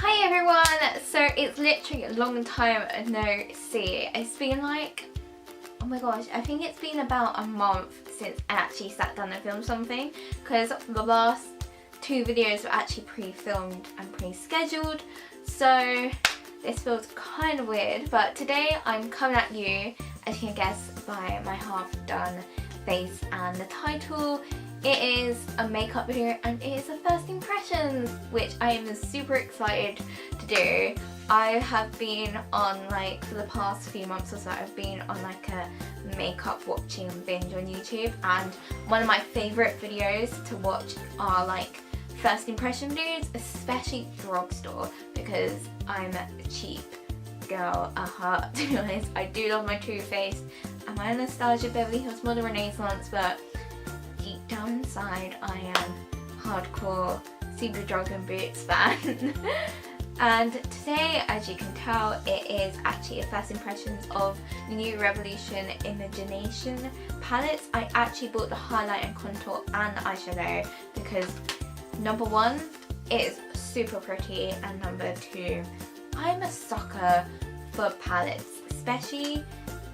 Hi everyone! So it's literally a long time no see. It's been like, oh my gosh, I think it's been about a month since I actually sat down and filmed something, because the last two videos were actually pre-filmed and pre-scheduled, so this feels kind of weird. But today I'm coming at you, as you can guess by my half done face and the title. It is a makeup video and it is a first impressions, which I am super excited to do. I have been on, like, for the past few months or so, I've been on like a makeup watching binge on YouTube, and one of my favourite videos to watch are like first impression videos, especially drugstore, because I'm a cheap girl at heart, to be honest. I do love my Too Faced and my Nostalgia Beverly Hills Model Renaissance, but deep down inside I am hardcore Super Dragon Boots fan. And today, as you can tell, it is actually a first impressions of the new Revolution Imogenation palettes. I actually bought the highlight and contour and the eyeshadow because number one, it is super pretty, and number two, I'm a sucker for palettes, especially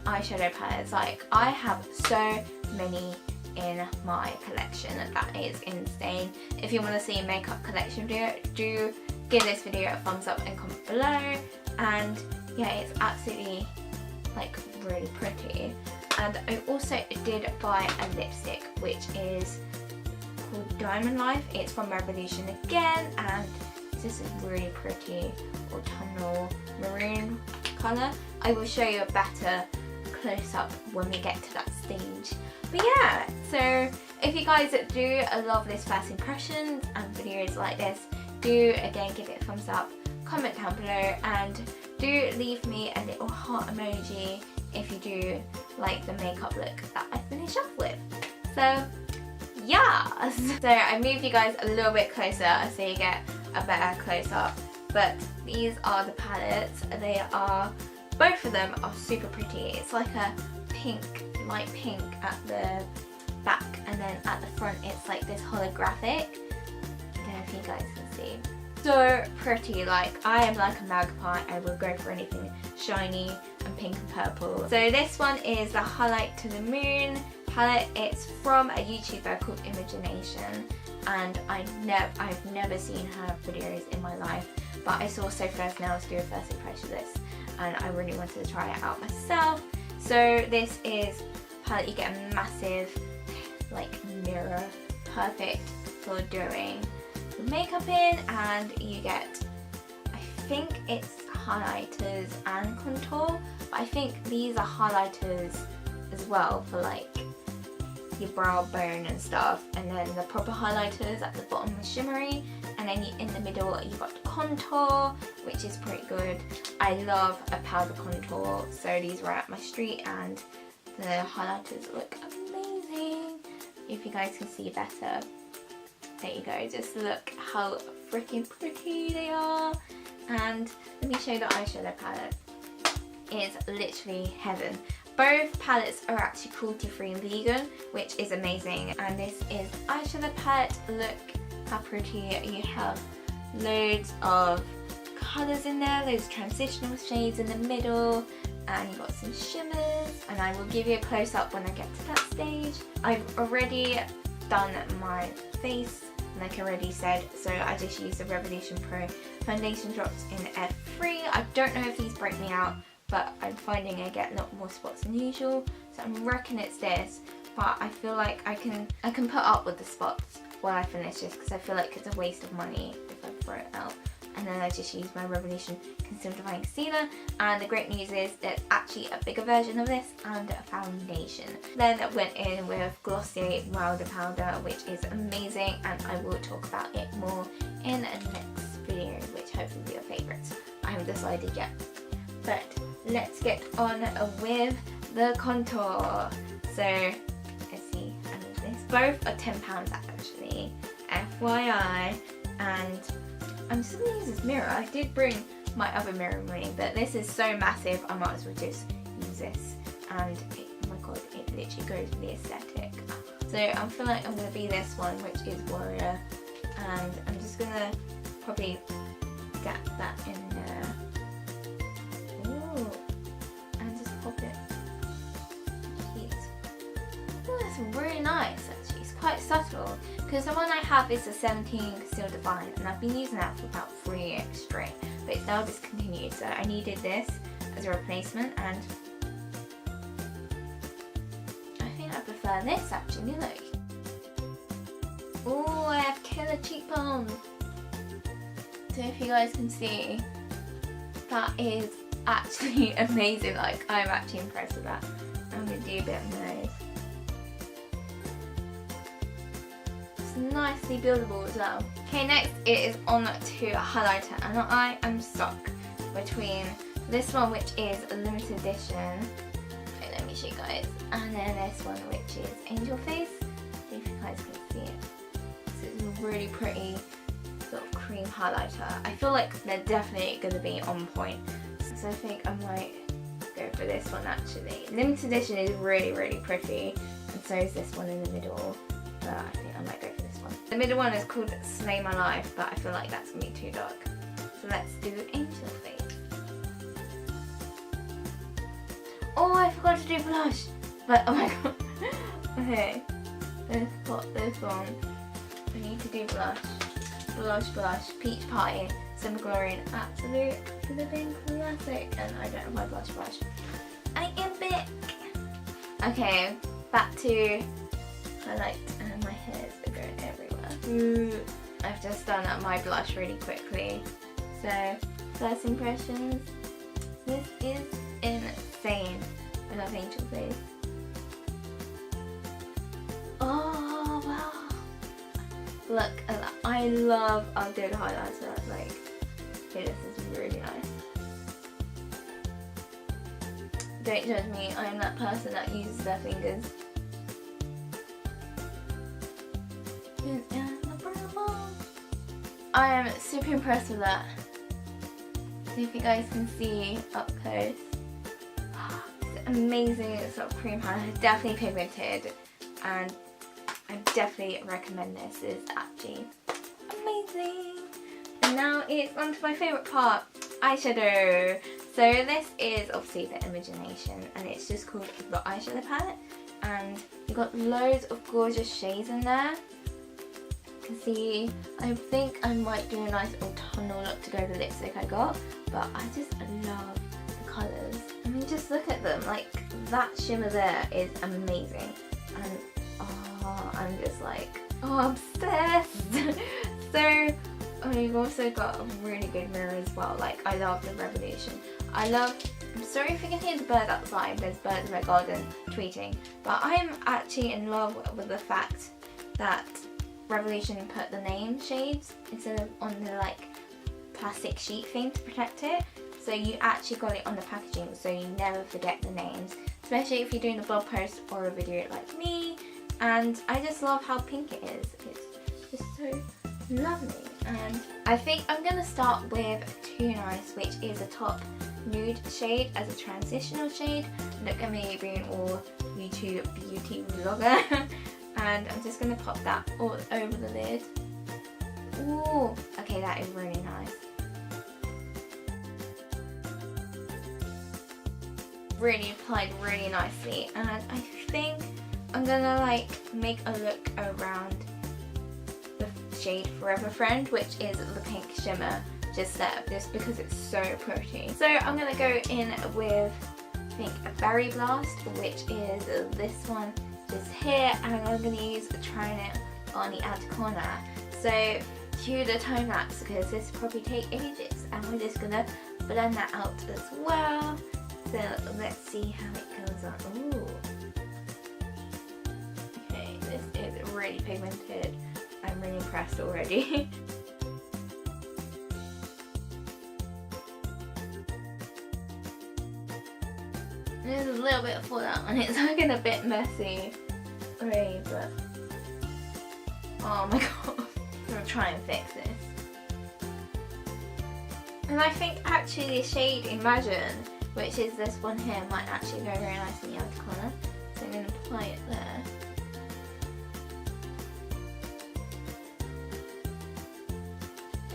eyeshadow palettes. Like, I have so many in my collection, that is insane. If you want to see a makeup collection video, do give this video a thumbs up and comment below. And yeah, it's absolutely like really pretty. And I also did buy a lipstick which is called Diamond Life. It's from Revolution again, and this is really pretty autumnal maroon colour. I will show you a better close up when we get to that stage. But yeah, so if you guys do love this first impressions and videos like this, do again give it a thumbs up, comment down below, and do leave me a little heart emoji if you do like the makeup look that I finish off with. So yeah, so I moved you guys a little bit closer so you get a better close up. But these are the palettes. They are, both of them are super pretty. It's like a pink, light pink at the back, and then at the front it's like this holographic. I don't know if you guys can see. So pretty. Like, I am like a magpie. I will go for anything shiny and pink and purple. So this one is the Highlight to the Moon palette. It's from a YouTuber called Imogenation, and I've never seen her videos in my life, but I saw So First Nails do a first impression of this, and I really wanted to try it out myself. So this is a palette you get a massive like mirror, perfect for doing makeup in, and you get, I think it's highlighters and contour, but I think these are highlighters as well for like your brow bone and stuff, and then the proper highlighters at the bottom are shimmery, and then in the middle you've got the contour, which is pretty good. I love a powder contour, so these were at my street, and the highlighters look amazing. If you guys can see better, there you go, just look how freaking pretty they are. And let me show you the eyeshadow palette. It's literally heaven. Both palettes are actually cruelty-free and vegan, which is amazing. And this is the eyeshadow palette. Look how pretty. You have loads of colours in there, those transitional shades in the middle, and you've got some shimmers, and I will give you a close-up when I get to that stage. I've already done my face, like I already said, so I just used the Revolution Pro foundation drops in F3. I don't know if these break me out, but I'm finding I get a lot more spots than usual, so I'm reckoning it's this, but I feel like I can put up with the spots while I finish this, because I feel like it's a waste of money if I throw it out. And then I just use my Revolution Conceal Defying Concealer, and the great news is there's actually a bigger version of this and a foundation. Then I went in with Glossier Wilder Powder, which is amazing, and I will talk about it more in the next video, which hopefully will be your favourites. I haven't decided yet. But let's get on with the contour. So let's see, I need this. Both are £10 actually, FYI, and I'm just going to use this mirror. I did bring my other mirror with me, but this is so massive I might as well just use this, and oh my god, it literally goes with the aesthetic. So I feel like I'm going to be this one, which is Warrior, and I'm just going to probably get that in there. Ooh, and just pop it. Cute. Oh, that's really nice actually. It's quite subtle because the one I have is a 17 Conceal Divine, and I've been using that for about 3 years straight, but it's now discontinued, so I needed this as a replacement, and I think I prefer this actually. Look. Oh, I have killer cheekbones. So if you guys can see, that is actually amazing. Like, I'm actually impressed with that. I'm gonna do a bit of nose. It's nicely buildable as well. Okay, next it is on to highlighter, and I am stuck between this one, which is a limited edition. Wait, let me show you guys. And then this one, which is Angel Face. See if you guys can see it. So it's a really pretty sort of cream highlighter. I feel like they're definitely going to be on point. So I think I might go for this one actually. Limited edition is really, really pretty, and so is this one in the middle. But I think I might go for this one. The middle one is called Slay My Life, but I feel like that's going to be too dark. So let's do Angel Face. Oh, I forgot to do blush. But oh my god. Okay, let's put this on. I need to do blush. Blush, Peach Party, Summer Glory, and Absolute Living Classic. And I don't have my blush. I am back. Okay, back to highlight, and my hairs are going everywhere. I've just done my blush really quickly. So, first impressions. This is insane. I love Angel Face. Oh wow. Look at that. I love a good highlighter. Like, okay, this is really nice. Don't judge me, I am that person that uses their fingers. I am super impressed with that. See if you guys can see up close. It's amazing sort of cream highlighter, definitely pigmented, and I definitely recommend this. It's actually amazing. And now it's on to my favourite part, eyeshadow. So this is obviously the Imogenation, and it's just called the eyeshadow palette, and you've got loads of gorgeous shades in there. You can see, I think I might do a nice autumnal look to go with the lipstick I got, but I just love the colours. I mean, just look at them, like that shimmer there is amazing, and oh, I'm just like, oh, obsessed. So, oh, you've also got a really good mirror as well. Like, I love the Revolution. I'm sorry if you can hear the bird outside, there's birds in my garden tweeting, but I'm actually in love with the fact that Revolution put the name shades instead of on the like plastic sheet thing to protect it. So you actually got it on the packaging, so you never forget the names, especially if you're doing a blog post or a video like me. And I just love how pink it is. It's just so lovely. And I think I'm going to start with Too Nice, which is a top nude shade as a transitional shade. Look at me being all YouTube beauty vlogger. And I'm just going to pop that all over the lid. Ooh, okay, that is really nice. Really applied really nicely, and I think I'm gonna like make a look around the shade Forever Friend, which is the pink shimmer just there, just because it's so pretty. So I'm gonna go in with, I think, a Berry Blast, which is this one just here, and I'm gonna use trying it on the outer corner. So cue the time lapse because this will probably take ages, and we're just gonna blend that out as well. So let's see how it goes on. Ooh. Okay, this is really pigmented. I'm really impressed already. There's a little bit of fallout and it's looking a bit messy. Right, but oh my god. I'm gonna try and fix this. And I think actually the shade Imagine, which is this one here, might actually go very nice in the outer corner. So I'm going to apply it there.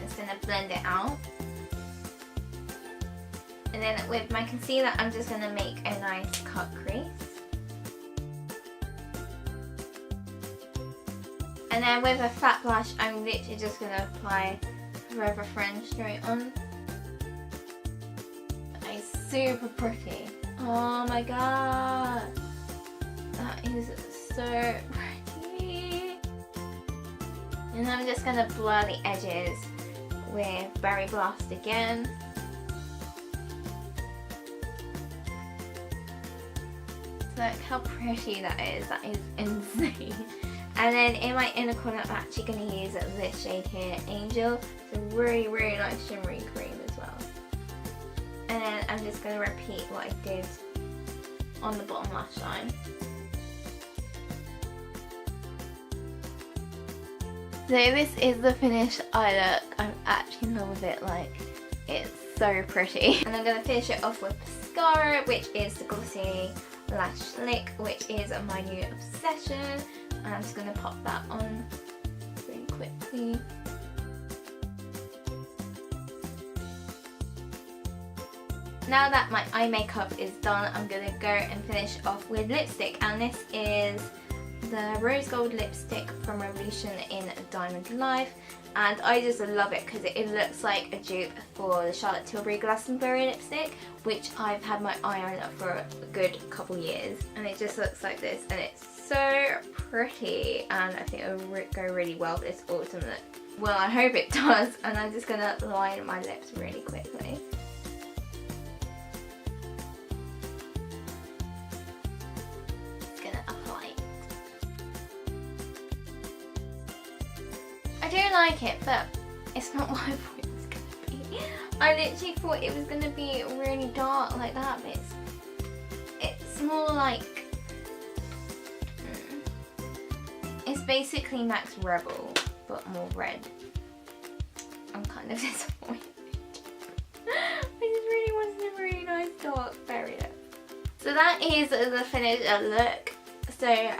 Just going to blend it out. And then with my concealer, I'm just going to make a nice cut crease. And then with a flat brush, I'm literally just going to apply Forever Friend straight on. It's super pretty. Oh my god. That is so pretty. And I'm just going to blur the edges with Berry Blast again. Look how pretty that is insane. And then in my inner corner, I'm actually going to use this shade here, Angel. It's a really, really nice shimmery cream as well. And then I'm just going to repeat what I did on the bottom lash line. So this is the finished eye look. I'm actually in love with it, like, it's so pretty. And I'm going to finish it off with mascara, which is the Glossy Lash Slick, which is my new obsession. And I'm just going to pop that on really quickly. Now that my eye makeup is done, I'm going to go and finish off with lipstick. And this is the Rose Gold lipstick from Revolution in Diamond Life. And I just love it because it looks like a dupe for the Charlotte Tilbury Glastonbury lipstick, which I've had my eye on for a good couple years. And it just looks like this, and it's so pretty, and I think it will go really well with this autumn look. Well, I hope it does, and I'm just going to line my lips really quickly. Just going to apply it. I do like it, but it's not what I thought it was going to be. I literally thought it was going to be really dark like that, but it's more like, it's basically Max Rebel, but more red. I'm kind of disappointed. I just really wanted a really nice dark berry look. So that is the finished look. So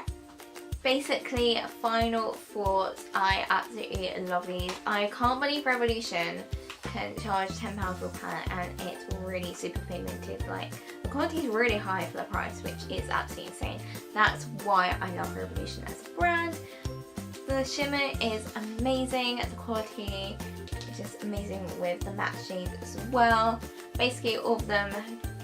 basically, final thoughts, I absolutely love these. I can't believe Revolution can charge £10 for a palette, and it's really super pigmented. Like, the quality is really high for the price, which is absolutely insane. That's why I love Revolution as a brand. The shimmer is amazing, the quality is just amazing with the matte shades as well. Basically all of them,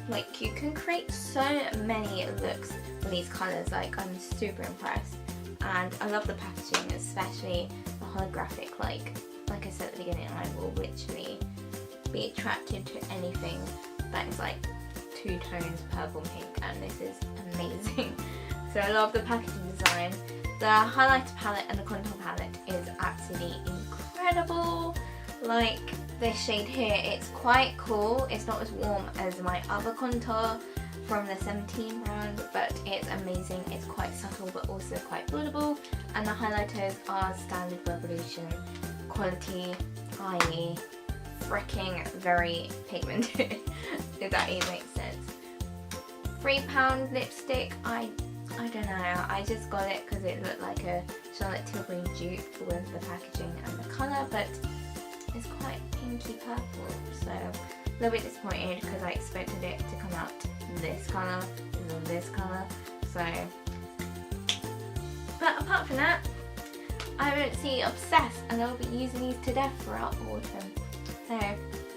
like, you can create so many looks with these colours. Like, I'm super impressed. And I love the packaging, especially the holographic. Like I said at the beginning, I will literally be attracted to anything that is like two tones, purple and pink, and this is amazing. So I love the packaging design. The highlighter palette and the contour palette is absolutely incredible. Like this shade here, it's quite cool. It's not as warm as my other contour from the 17 brand, but it's amazing. It's quite subtle but also quite buildable. And the highlighters are standard Revolution quality, i.e. freaking very pigmented, if that even makes sense. £3 lipstick, I don't know, I just got it because it looked like a Charlotte Tilbury dupe with the packaging and the colour, but it's quite pinky purple, so a little bit disappointed because I expected it to come out this colour, this colour, so. But apart from that, I'm absolutely obsessed, and I'll be using these to death throughout autumn. So,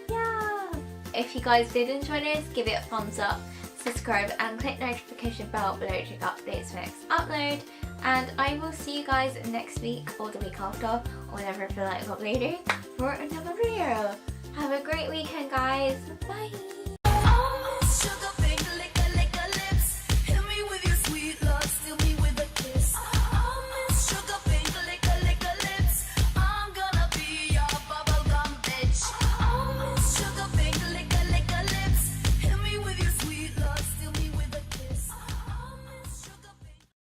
yeah! If you guys did enjoy this, give it a thumbs up, subscribe and click the notification bell below to get updates for next upload. And I will see you guys next week or the week after, or whenever I feel like uploading, for another video. Have a great weekend, guys. Bye!